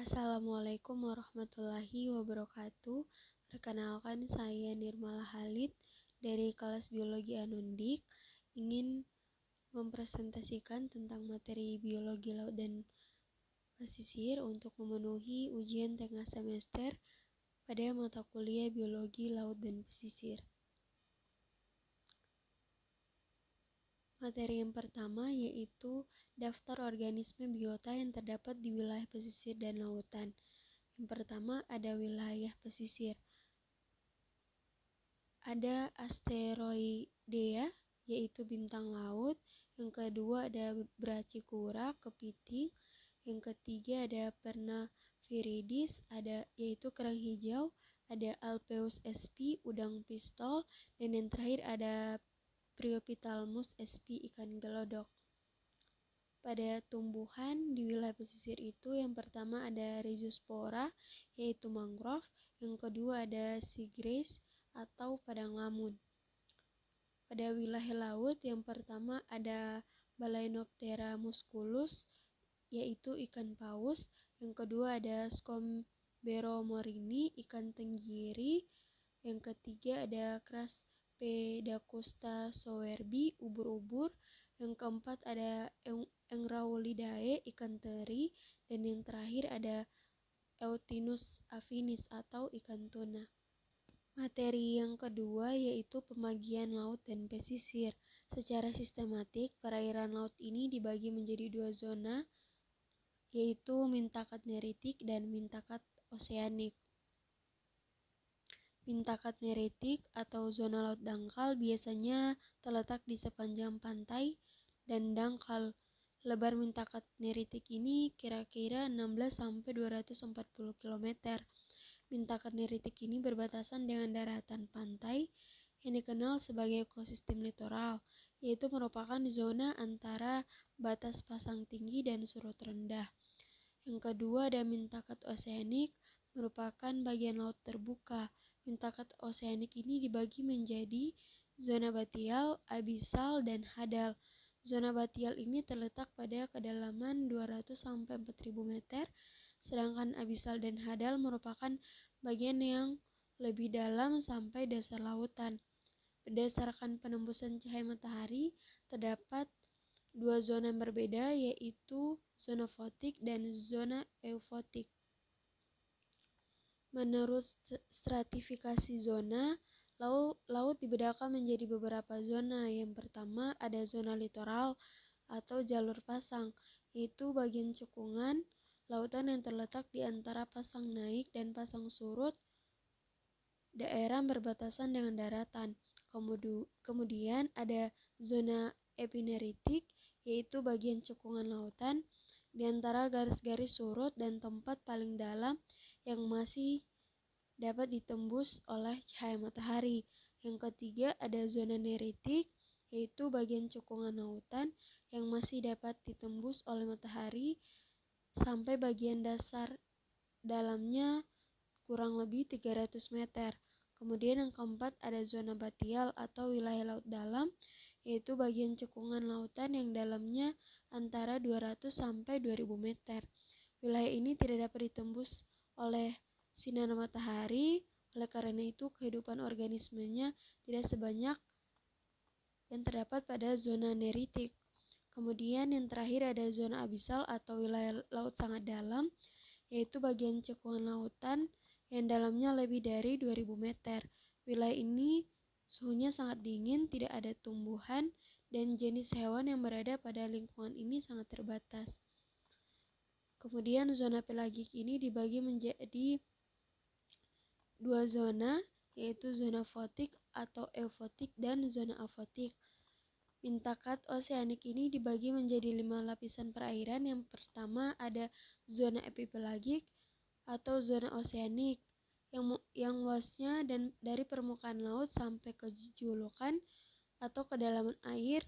Assalamualaikum warahmatullahi wabarakatuh. Perkenalkan, saya Nirmala Halid dari kelas Biologi Anundik, ingin mempresentasikan tentang materi biologi laut dan pesisir untuk memenuhi ujian tengah semester pada mata kuliah Biologi Laut dan Pesisir. Materi yang pertama yaitu daftar organisme biota yang terdapat di wilayah pesisir dan lautan. Yang pertama ada wilayah pesisir. Ada asteroidea, yaitu bintang laut. Yang kedua ada Brachycura, kepiting. Yang ketiga ada Pernaviridis, yaitu kerang hijau. Ada Alpheus sp, udang pistol. Dan yang terakhir ada Priophthalmus sp, ikan gelodok. Pada tumbuhan di wilayah pesisir itu, yang pertama ada Rhizospora, yaitu mangrove. Yang kedua ada seagrass atau padang lamun. Pada wilayah laut, yang pertama ada Balaenoptera musculus, yaitu ikan paus. Yang kedua ada Scomberomorini, ikan tenggiri. Yang ketiga ada Craspedacusta sowerbi, ubur-ubur. Yang keempat ada Engraulidae, ikan teri. Dan yang terakhir ada Eutinus affinis atau ikan tuna. Materi yang kedua yaitu pembagian laut dan pesisir. Secara sistematik, perairan laut ini dibagi menjadi dua zona, yaitu Mintakat neritik dan Mintakat oseanik. Mintakat neritik atau zona laut dangkal biasanya terletak di sepanjang pantai dan dangkal. Lebar Mintakat neritik ini kira-kira 16-240 km. Mintakat neritik ini berbatasan dengan daratan pantai yang dikenal sebagai ekosistem litoral, yaitu merupakan zona antara batas pasang tinggi dan surut rendah. Yang kedua ada Mintakat oseanik, merupakan bagian laut terbuka. Mintakat oseanik ini dibagi menjadi zona batial, abisal, dan hadal. Zona batial ini terletak pada kedalaman 200-4000 meter, sedangkan abisal dan hadal merupakan bagian yang lebih dalam sampai dasar lautan. Berdasarkan penembusan cahaya matahari, terdapat dua zona yang berbeda, yaitu zona fotik dan zona eufotik. Menurut stratifikasi zona, laut dibedakan menjadi beberapa zona. Yang pertama ada zona litoral atau jalur pasang, yaitu bagian cekungan lautan yang terletak di antara pasang naik dan pasang surut daerah berbatasan dengan daratan. Kemudian ada zona epineritik, yaitu bagian cekungan lautan di antara garis-garis surut dan tempat paling dalam yang masih dapat ditembus oleh cahaya matahari. Yang ketiga ada zona neritik, yaitu bagian cekungan lautan yang masih dapat ditembus oleh matahari sampai bagian dasar dalamnya kurang lebih 300 meter. Kemudian yang keempat ada zona batial atau wilayah laut dalam, yaitu bagian cekungan lautan yang dalamnya antara 200-2000 meter. Wilayah ini tidak dapat ditembus oleh sinar matahari, oleh karena itu kehidupan organismenya tidak sebanyak yang terdapat pada zona neritik. Kemudian yang terakhir ada zona abisal atau wilayah laut sangat dalam, yaitu bagian cekungan lautan yang dalamnya lebih dari 2000 meter. Wilayah ini suhunya sangat dingin, tidak ada tumbuhan, dan jenis hewan yang berada pada lingkungan ini sangat terbatas. Kemudian zona pelagik ini dibagi menjadi dua zona, yaitu zona fotik atau eufotik dan zona afotik. Mintakat oseanik ini dibagi menjadi 5 lapisan perairan. Yang pertama ada zona epipelagik atau zona oseanik yang luasnya dan dari permukaan laut sampai ke julukan atau kedalaman air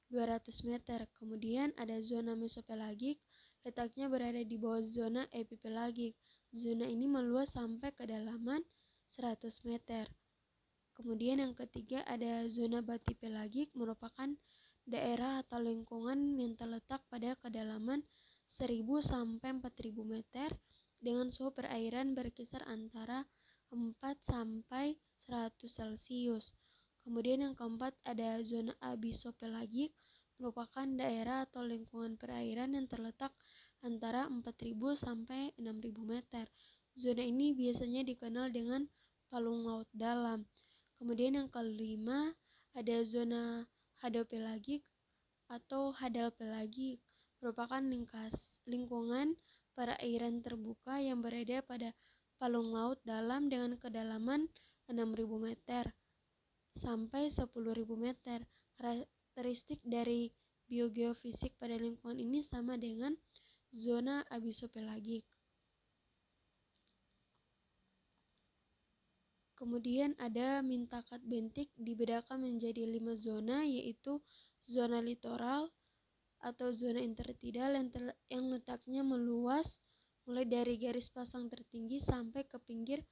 200 meter. Kemudian ada zona mesopelagik, letaknya berada di bawah zona epipelagik. Zona ini meluas sampai kedalaman 100 meter. Kemudian yang ketiga ada zona batipelagik, merupakan daerah atau lingkungan yang terletak pada kedalaman 1000-4000 meter. dengan suhu perairan berkisar antara 4 sampai 100 Celcius. Kemudian yang keempat ada zona abisopelagik, merupakan daerah atau lingkungan perairan yang terletak antara 4.000 sampai 6.000 meter. Zona ini biasanya dikenal dengan palung laut dalam. Kemudian yang kelima ada zona hadopelagik atau hadalpelagik, merupakan lingkungan perairan terbuka yang berada pada palung laut dalam dengan kedalaman 6.000 meter sampai 10.000 meter. Karakteristik dari biogeofisik pada lingkungan ini sama dengan zona abisopelagik. Kemudian ada Mintakat Bentik dibedakan menjadi 5 zona, yaitu zona litoral atau zona intertidal yang letaknya meluas mulai dari garis pasang tertinggi sampai ke pinggir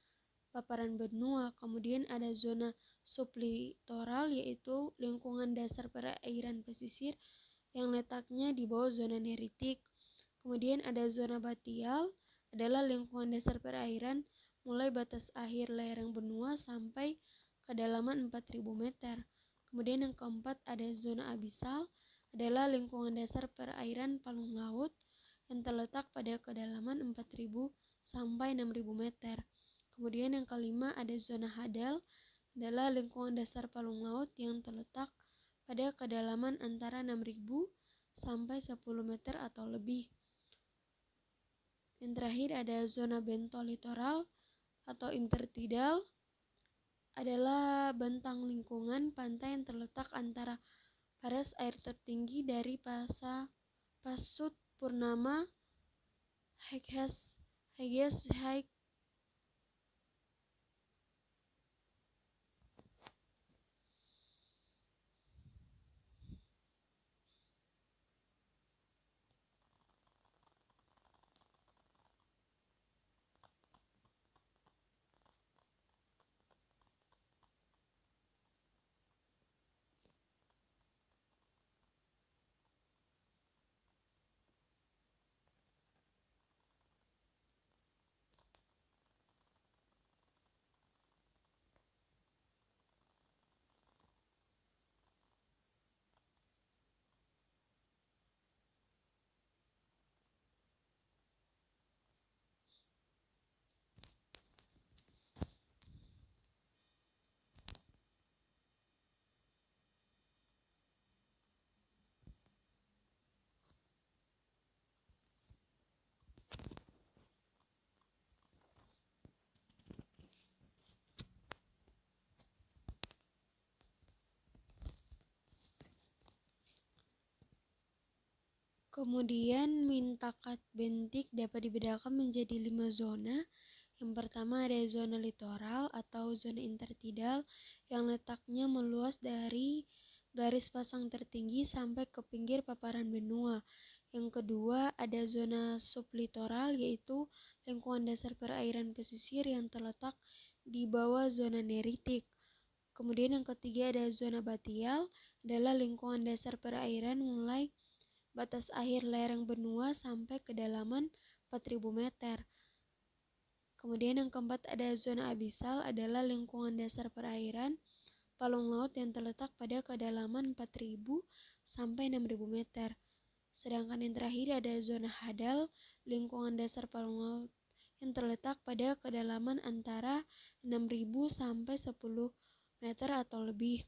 paparan benua. Kemudian ada zona sublitoral, yaitu lingkungan dasar perairan pesisir yang letaknya di bawah zona neritik. Kemudian ada zona batial, adalah lingkungan dasar perairan mulai batas akhir lereng benua sampai kedalaman 4.000 meter. Kemudian yang keempat ada zona abisal, adalah lingkungan dasar perairan palung laut yang terletak pada kedalaman 4.000 sampai 6.000 meter. Kemudian yang kelima ada zona hadal, adalah lingkungan dasar palung laut yang terletak pada kedalaman antara 6.000 sampai 10 meter atau lebih. Yang terakhir ada zona bentolitoral atau intertidal, adalah bentang lingkungan pantai yang terletak antara paras air tertinggi dari Pasut Purnama, Hagias Haik. Kemudian Mintakat Bentik dapat dibedakan menjadi 5 zona. Yang pertama ada zona litoral atau zona intertidal yang letaknya meluas dari garis pasang tertinggi sampai ke pinggir paparan benua. Yang kedua ada zona sublitoral, yaitu lingkungan dasar perairan pesisir yang terletak di bawah zona neritik. Kemudian yang ketiga ada zona batial, adalah lingkungan dasar perairan mulai batas akhir lereng benua sampai kedalaman 4.000 meter. Kemudian yang keempat ada zona abisal, adalah lingkungan dasar perairan palung laut yang terletak pada kedalaman 4.000 sampai 6.000 meter. Sedangkan yang terakhir ada zona hadal, lingkungan dasar palung laut yang terletak pada kedalaman antara 6.000 sampai 10 meter atau lebih.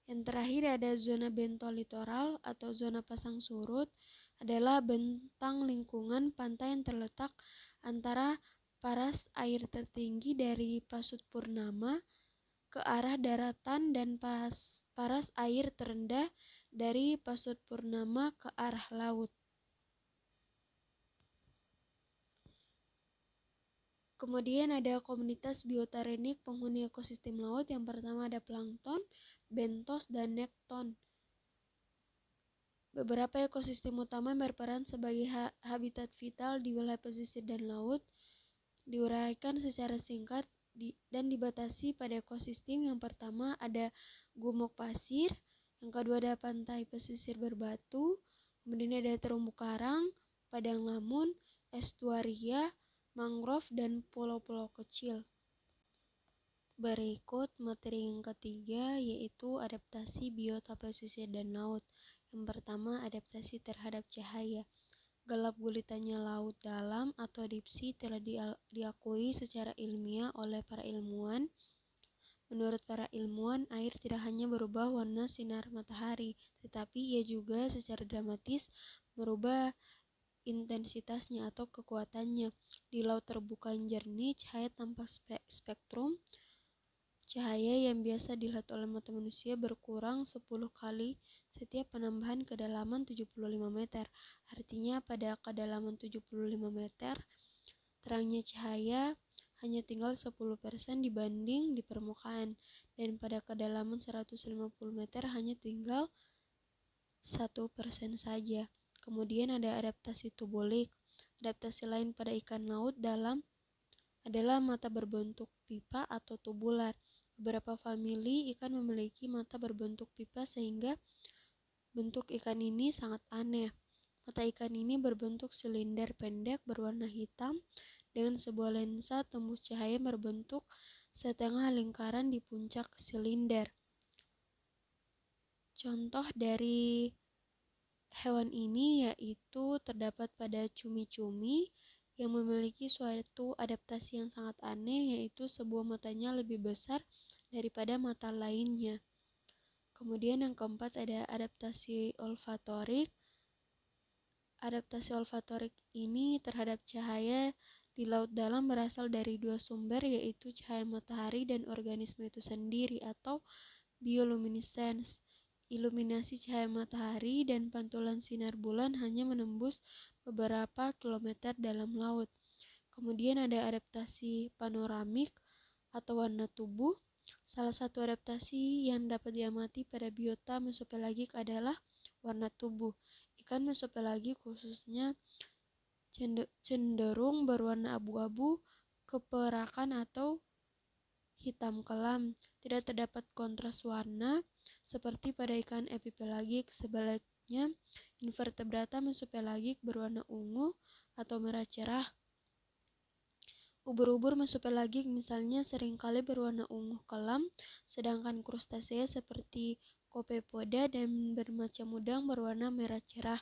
Yang terakhir ada zona bentolitoral atau zona pasang surut, adalah bentang lingkungan pantai yang terletak antara paras air tertinggi dari Pasut Purnama ke arah daratan dan paras air terendah dari Pasut Purnama ke arah laut. Kemudian ada komunitas biotarenik penghuni ekosistem laut. Yang pertama ada plankton, bentos, dan nekton. Beberapa ekosistem utama yang berperan sebagai habitat vital di wilayah pesisir dan laut diuraikan secara singkat dan dibatasi pada ekosistem. Yang pertama ada gumuk pasir, yang kedua ada pantai pesisir berbatu, kemudian ada terumbu karang, padang lamun, estuaria, mangrove, dan pulau-pulau kecil. Berikut materi yang ketiga, yaitu adaptasi biota pesisir dan laut. Yang pertama, adaptasi terhadap cahaya. Gelap gulitannya laut dalam atau deep sea telah diakui secara ilmiah oleh para ilmuwan. Menurut para ilmuwan, air tidak hanya berubah warna sinar matahari, tetapi ia juga secara dramatis merubah intensitasnya atau kekuatannya. Di laut terbuka yang jernih, cahaya tanpa spektrum cahaya yang biasa dilihat oleh mata manusia berkurang 10 kali setiap penambahan kedalaman 75 meter. Artinya pada kedalaman 75 meter, terangnya cahaya hanya tinggal 10% dibanding di permukaan, dan pada kedalaman 150 meter hanya tinggal 1% saja. Kemudian ada adaptasi tubulik. Adaptasi lain pada ikan laut dalam adalah mata berbentuk pipa atau tubular. Beberapa famili ikan memiliki mata berbentuk pipa sehingga bentuk ikan ini sangat aneh. Mata ikan ini berbentuk silinder pendek berwarna hitam dengan sebuah lensa tembus cahaya berbentuk setengah lingkaran di puncak silinder. Contoh dari hewan ini yaitu terdapat pada cumi-cumi yang memiliki suatu adaptasi yang sangat aneh, yaitu sebuah matanya lebih besar daripada mata lainnya. Kemudian yang keempat ada adaptasi olfatorik. Adaptasi olfatorik ini terhadap cahaya di laut dalam berasal dari dua sumber, yaitu cahaya matahari dan organisme itu sendiri atau bioluminescence. Iluminasi cahaya matahari dan pantulan sinar bulan hanya menembus beberapa kilometer dalam laut. Kemudian ada adaptasi panoramik atau warna tubuh. Salah satu adaptasi yang dapat diamati pada biota mesopelagik adalah warna tubuh. Ikan mesopelagik khususnya cenderung berwarna abu-abu, keperakan atau hitam kelam. Tidak terdapat kontras warna seperti pada ikan epipelagik. Sebaliknya, invertebrata mesopelagik berwarna ungu atau merah cerah. Ubur-ubur mesopelagik misalnya seringkali berwarna ungu kelam, sedangkan krustasea seperti Copepoda dan bermacam udang berwarna merah cerah.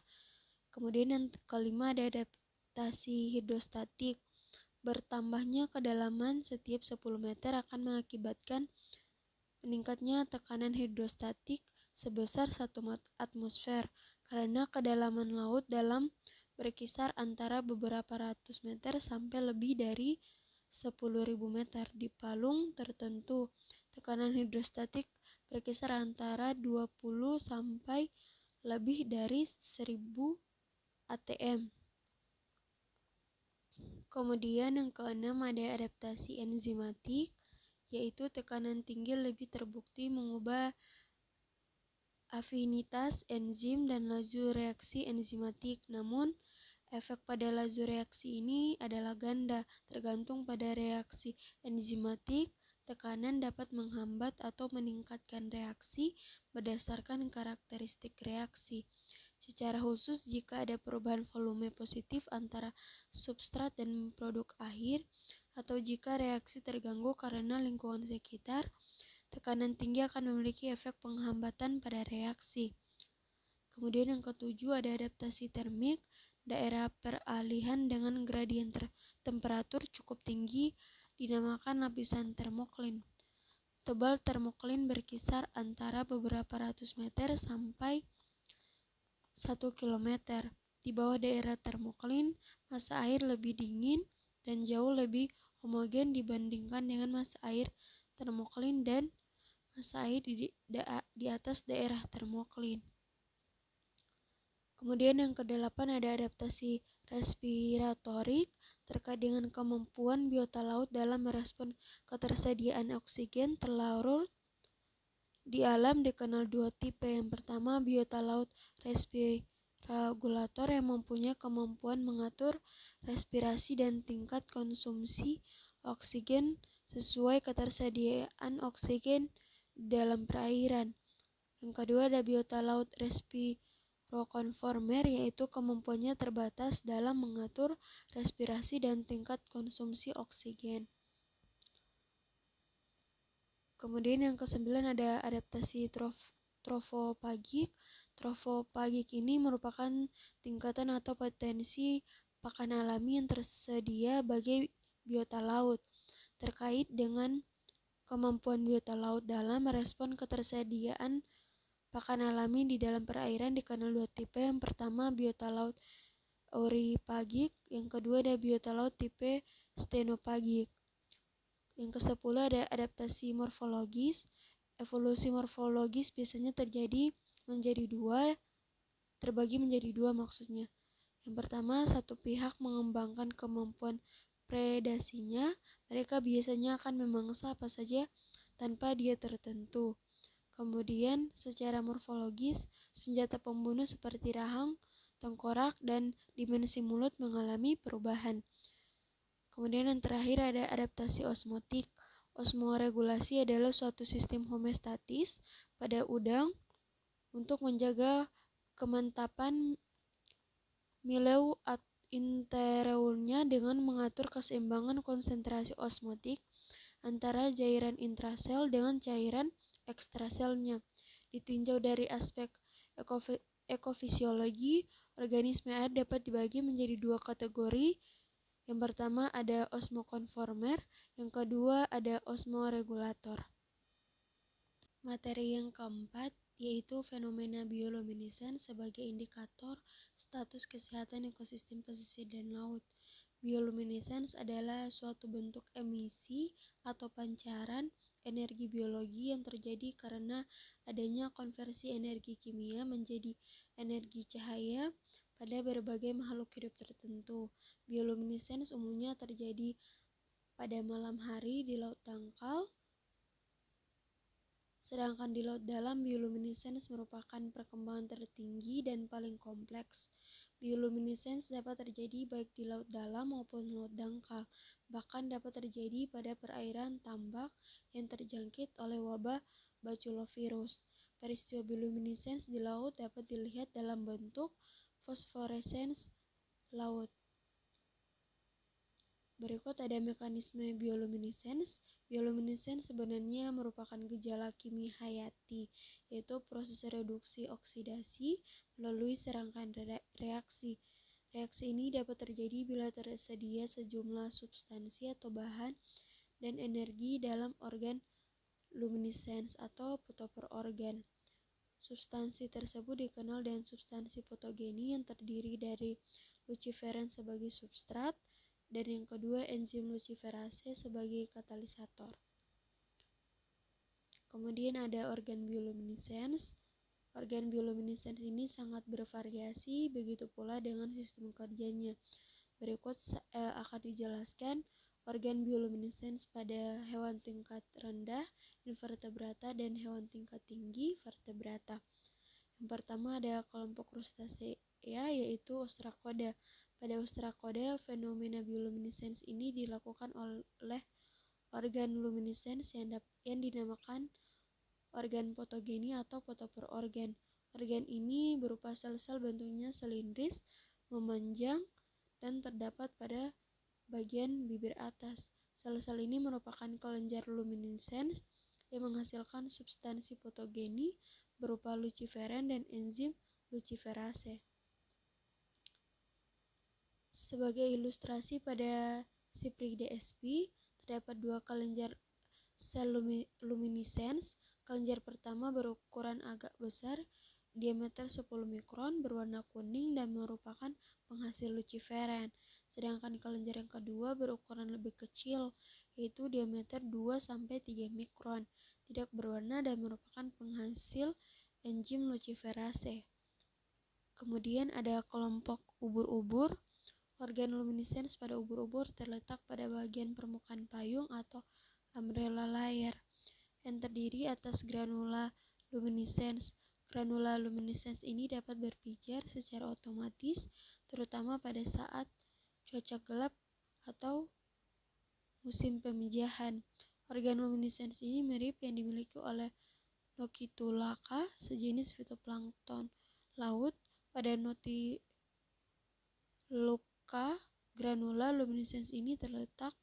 Kemudian yang kelima ada adaptasi hidrostatik. Bertambahnya kedalaman setiap 10 meter akan mengakibatkan meningkatnya tekanan hidrostatik sebesar 1 atmosfer karena kedalaman laut dalam berkisar antara beberapa ratus meter sampai lebih dari 10.000 meter. Di palung tertentu, tekanan hidrostatik berkisar antara 20 sampai lebih dari 1000 atm. Kemudian yang keenam ada adaptasi enzimatik, yaitu tekanan tinggi lebih terbukti mengubah afinitas enzim dan laju reaksi enzimatik. Namun, efek pada laju reaksi ini adalah ganda, tergantung pada reaksi enzimatik. Tekanan dapat menghambat atau meningkatkan reaksi berdasarkan karakteristik reaksi. Secara khusus, jika ada perubahan volume positif antara substrat dan produk akhir, atau jika reaksi terganggu karena lingkungan sekitar, tekanan tinggi akan memiliki efek penghambatan pada reaksi. Kemudian yang ketujuh ada adaptasi termik. Daerah peralihan dengan gradien temperatur cukup tinggi dinamakan lapisan termoklin. Tebal termoklin berkisar antara beberapa ratus meter sampai 1 km. Di bawah daerah termoklin, massa air lebih dingin dan jauh lebih homogen dibandingkan dengan massa air termoklin dan massa air di atas daerah termoklin. Kemudian yang kedelapan ada adaptasi respiratorik terkait dengan kemampuan biota laut dalam merespon ketersediaan oksigen terlarut. Di alam dikenal dua tipe. Yang pertama, biota laut respiragulator yang mempunyai kemampuan mengatur respirasi dan tingkat konsumsi oksigen sesuai ketersediaan oksigen dalam perairan. Yang kedua ada biota laut Prokonformer yaitu kemampuannya terbatas dalam mengatur respirasi dan tingkat konsumsi oksigen. Kemudian yang ke-9 ada adaptasi trofopagik. Trofopagik ini merupakan tingkatan atau potensi pakan alami yang tersedia bagi biota laut, terkait dengan kemampuan biota laut dalam merespon ketersediaan pakan alami di dalam perairan dikenal dua tipe. Yang pertama biota laut euripagik, yang kedua ada biota laut tipe stenopagik. Yang ke-10 ada adaptasi morfologis. Evolusi morfologis biasanya terbagi menjadi dua maksudnya. Yang pertama, satu pihak mengembangkan kemampuan predasinya. Mereka biasanya akan memangsa apa saja tanpa diet tertentu. Kemudian, secara morfologis, senjata pembunuh seperti rahang, tengkorak, dan dimensi mulut mengalami perubahan. Kemudian yang terakhir ada adaptasi osmotik. Osmoregulasi adalah suatu sistem homeostatis pada udang untuk menjaga kemantapan milieu interiornya dengan mengatur keseimbangan konsentrasi osmotik antara cairan intrasel dengan cairan ekstraselnya. Ditinjau dari aspek ekofisiologi, organisme air dapat dibagi menjadi dua kategori. Yang pertama ada osmokonformer, yang kedua ada osmoregulator. Materi yang keempat yaitu fenomena bioluminescence sebagai indikator status kesehatan ekosistem pesisir dan laut. Bioluminescence adalah suatu bentuk emisi atau pancaran energi biologi yang terjadi karena adanya konversi energi kimia menjadi energi cahaya pada berbagai makhluk hidup tertentu. Bioluminescence umumnya terjadi pada malam hari di laut dangkal, sedangkan di laut dalam bioluminescence merupakan perkembangan tertinggi dan paling kompleks. Bioluminescence dapat terjadi baik di laut dalam maupun laut dangkal, bahkan dapat terjadi pada perairan tambak yang terjangkit oleh wabah baculovirus. Peristiwa bioluminescence di laut dapat dilihat dalam bentuk fosforescence laut. Berikut ada mekanisme bioluminescence. Bioluminescence sebenarnya merupakan gejala kimia hayati, yaitu proses reduksi oksidasi melalui serangkaian reaksi. Reaksi ini dapat terjadi bila tersedia sejumlah substansi atau bahan dan energi dalam organ luminescence atau fotoperorgan. Substansi tersebut dikenal dengan substansi fotogeni yang terdiri dari luciferan sebagai substrat dan yang kedua enzim luciferase sebagai katalisator. Kemudian ada organ bioluminescence. Organ bioluminescence ini sangat bervariasi, begitu pula dengan sistem kerjanya. Berikut akan dijelaskan organ bioluminescence pada hewan tingkat rendah, invertebrata, dan hewan tingkat tinggi, vertebrata. Yang pertama ada kelompok krustasea, yaitu ostracoda. Pada ostracoda, fenomena bioluminescence ini dilakukan oleh organ luminescence yang dinamakan organ fotogeni atau fotoperorgan. Organ ini berupa sel-sel bentuknya silindris, memanjang, dan terdapat pada bagian bibir atas. Sel-sel ini merupakan kelenjar luminescence yang menghasilkan substansi fotogeni berupa luciferan dan enzim luciferase. Sebagai ilustrasi pada Cyprinidae sp terdapat dua kelenjar sel luminescence. Kelenjar pertama berukuran agak besar, diameter 10 mikron, berwarna kuning dan merupakan penghasil luciferan. Sedangkan kelenjar yang kedua berukuran lebih kecil, yaitu diameter 2-3 mikron, tidak berwarna dan merupakan penghasil enzim luciferase. Kemudian ada kelompok ubur-ubur. Organ luminescence pada ubur-ubur terletak pada bagian permukaan payung atau umbrella layer yang terdiri atas granula luminescence. Granula luminescence ini dapat berpijar secara otomatis, terutama pada saat cuaca gelap atau musim pemijahan. Organ luminescence ini mirip yang dimiliki oleh Nocitulaca, sejenis fitoplankton laut. pada Notiluca granula luminescens ini tetap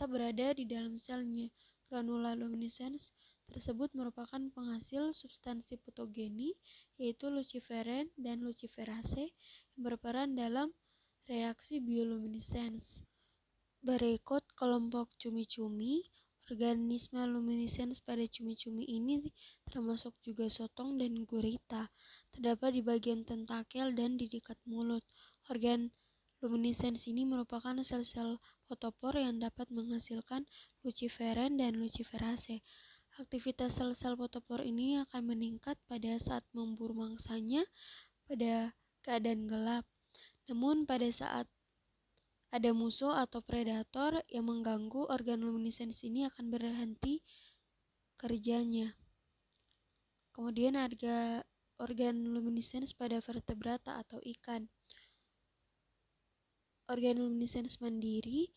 berada di dalam selnya. Granula luminescens tersebut merupakan penghasil substansi fotogeni, yaitu luciferin dan luciferase yang berperan dalam reaksi bioluminescens. Berikut kelompok cumi-cumi. Organisme luminescens pada cumi-cumi ini termasuk juga sotong dan gurita. Terdapat di bagian tentakel dan di dekat mulut. Organ luminescens ini merupakan sel-sel fotopor yang dapat menghasilkan luciferin dan luciferase. Aktivitas sel-sel fotopor ini akan meningkat pada saat memburu mangsanya pada keadaan gelap. Namun pada saat ada musuh atau predator yang mengganggu, organ luminescens ini akan berhenti kerjanya. Kemudian ada organ luminescens pada vertebrata atau ikan. Organ luminescens mandiri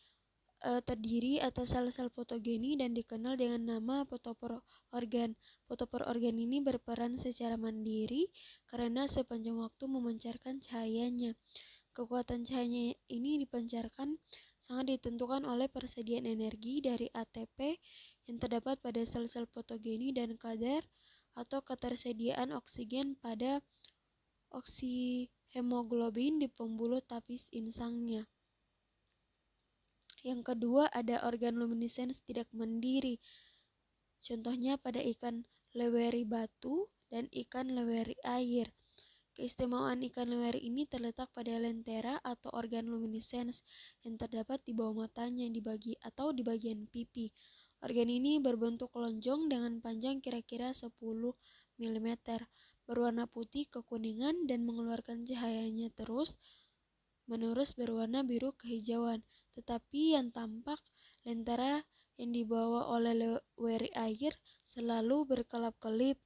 terdiri atas sel-sel fotogeni dan dikenal dengan nama fotopor organ. Fotopor organ ini berperan secara mandiri karena sepanjang waktu memancarkan cahayanya. Kekuatan cahaya ini dipancarkan sangat ditentukan oleh persediaan energi dari ATP yang terdapat pada sel-sel fotogeni dan kadar atau ketersediaan oksigen pada oksihemoglobin di pembuluh tapis insangnya. Yang kedua, ada organ luminescens tidak mandiri. Contohnya pada ikan leweri batu dan ikan leweri air. Keistimewaan ikan leweri ini terletak pada lentera atau organ luminescens yang terdapat di bawah matanya di bagian pipi. Organ ini berbentuk lonjong dengan panjang kira-kira 10 mm, berwarna putih kekuningan dan mengeluarkan cahayanya terus-menerus berwarna biru kehijauan. Tetapi yang tampak lentera yang dibawa oleh leweri air selalu berkelap-kelip,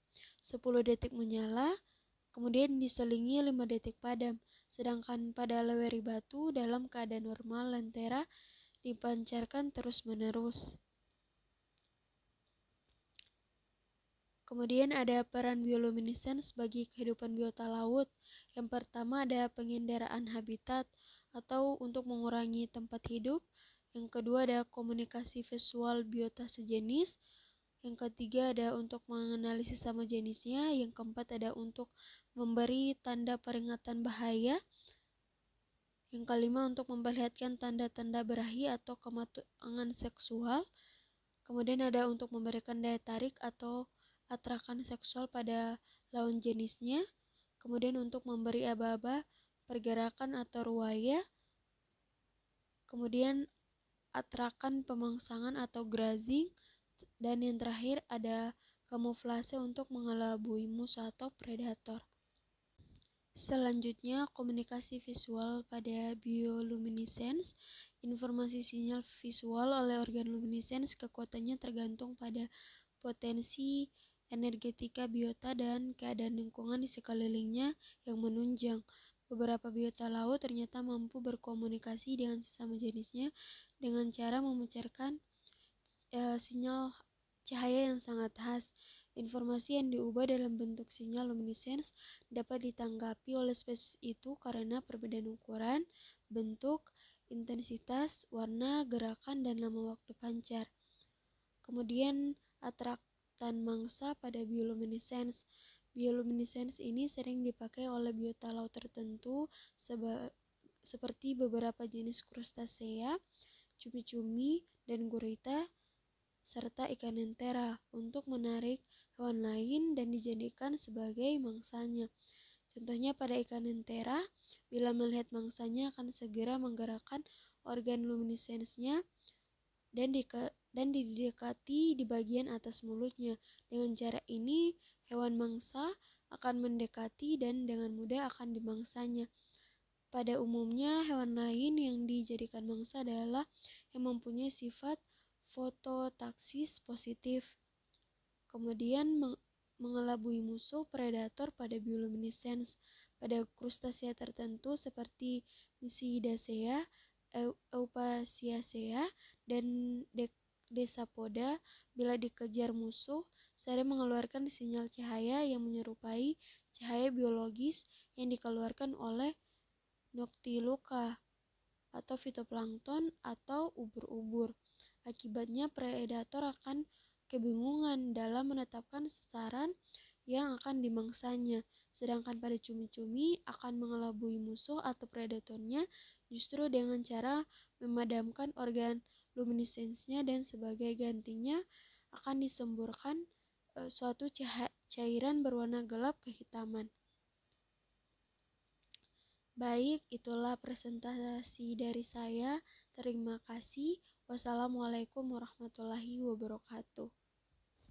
10 detik menyala, kemudian diselingi 5 detik padam. Sedangkan pada leweri batu dalam keadaan normal lentera dipancarkan terus-menerus. Kemudian ada peran bioluminescens bagi kehidupan biota laut. Yang pertama ada pengendaraan habitat atau untuk mengurangi tempat hidup. Yang kedua ada komunikasi visual biota sejenis. Yang ketiga ada untuk mengenali sesama jenisnya. Yang keempat ada untuk memberi tanda peringatan bahaya. Yang kelima untuk memperlihatkan tanda-tanda berahi atau kematangan seksual. Kemudian ada untuk memberikan daya tarik atau atrakan seksual pada lawan jenisnya. Kemudian untuk memberi aba-aba pergerakan atau ruaya. Kemudian atrakan pemangsangan atau grazing. Dan yang terakhir ada kamuflase untuk mengelabui musuh atau predator. Selanjutnya, komunikasi visual pada bioluminescens. Informasi sinyal visual oleh organ luminescens kekuatannya tergantung pada potensi energetika biota dan keadaan lingkungan di sekelilingnya yang menunjang. Beberapa biota laut ternyata mampu berkomunikasi dengan sesama jenisnya dengan cara memancarkan sinyal cahaya yang sangat khas. Informasi yang diubah dalam bentuk sinyal luminescens dapat ditanggapi oleh spesies itu karena perbedaan ukuran, bentuk, intensitas, warna, gerakan, dan lama waktu pancar. Kemudian atraktan mangsa pada bioluminescens. Bioluminescens ini sering dipakai oleh biota laut tertentu seperti beberapa jenis krustasea, cumi-cumi, dan gurita, serta ikan lentera untuk menarik hewan lain dan dijadikan sebagai mangsanya. Contohnya pada ikan lentera, bila melihat mangsanya akan segera menggerakkan organ luminescensnya dan didekati di bagian atas mulutnya. Dengan cara ini, hewan mangsa akan mendekati dan dengan mudah akan dimangsanya. Pada umumnya, hewan lain yang dijadikan mangsa adalah yang mempunyai sifat fototaksis positif. Kemudian mengelabui musuh predator pada bioluminescens. Pada krustasea tertentu seperti Mysidacea, Eupasiacea, dan desapoda bila dikejar musuh, sering mengeluarkan sinyal cahaya yang menyerupai cahaya biologis yang dikeluarkan oleh noctiluca atau fitoplankton atau ubur-ubur. Akibatnya predator akan kebingungan dalam menetapkan sasaran yang akan dimangsanya, sedangkan pada cumi-cumi akan mengelabui musuh atau predatornya justru dengan cara memadamkan organ luminesensnya dan sebagai gantinya akan disemburkan suatu cairan berwarna gelap kehitaman. Baik, itulah presentasi dari saya. Terima kasih. Wassalamualaikum warahmatullahi wabarakatuh.